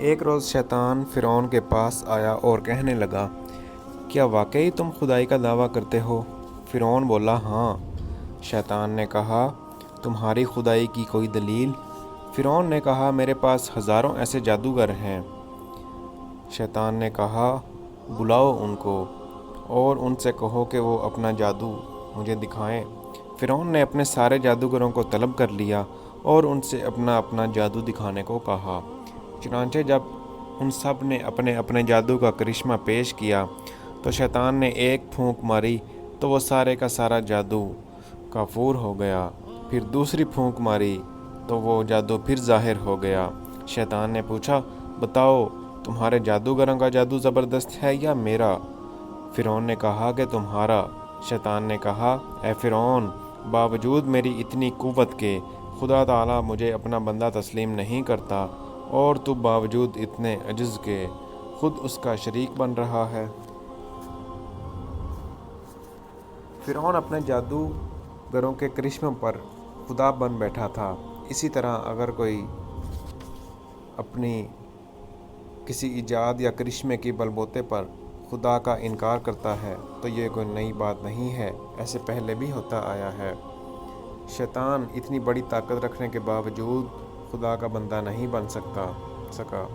ایک روز شیطان فرعون کے پاس آیا اور کہنے لگا، کیا واقعی تم خدائی کا دعویٰ کرتے ہو؟ فرعون بولا، ہاں۔ شیطان نے کہا، تمہاری خدائی کی کوئی دلیل؟ فرعون نے کہا، میرے پاس ہزاروں ایسے جادوگر ہیں۔ شیطان نے کہا، بلاؤ ان کو اور ان سے کہو کہ وہ اپنا جادو مجھے دکھائیں۔ فرعون نے اپنے سارے جادوگروں کو طلب کر لیا اور ان سے اپنا اپنا جادو دکھانے کو کہا۔ چنانچہ جب ان سب نے اپنے اپنے جادو کا کرشمہ پیش کیا تو شیطان نے ایک پھونک ماری تو وہ سارے کا سارا جادو کافور ہو گیا۔ پھر دوسری پھونک ماری تو وہ جادو پھر ظاہر ہو گیا۔ شیطان نے پوچھا، بتاؤ تمہارے جادوگروں کا جادو زبردست ہے یا میرا؟ فرعون نے کہا کہ تمہارا۔ شیطان نے کہا، اے فرعون، باوجود میری اتنی قوت کے خدا تعالیٰ مجھے اپنا بندہ تسلیم نہیں کرتا، اور تو باوجود اتنے عجز کے خود اس کا شریک بن رہا ہے۔ فرعون اپنے جادوگروں کے کرشمے پر خدا بن بیٹھا تھا۔ اسی طرح اگر کوئی اپنی کسی ایجاد یا کرشمے کی بلبوتے پر خدا کا انکار کرتا ہے تو یہ کوئی نئی بات نہیں ہے، ایسے پہلے بھی ہوتا آیا ہے۔ شیطان اتنی بڑی طاقت رکھنے کے باوجود خدا کا بندہ نہیں بن سکا۔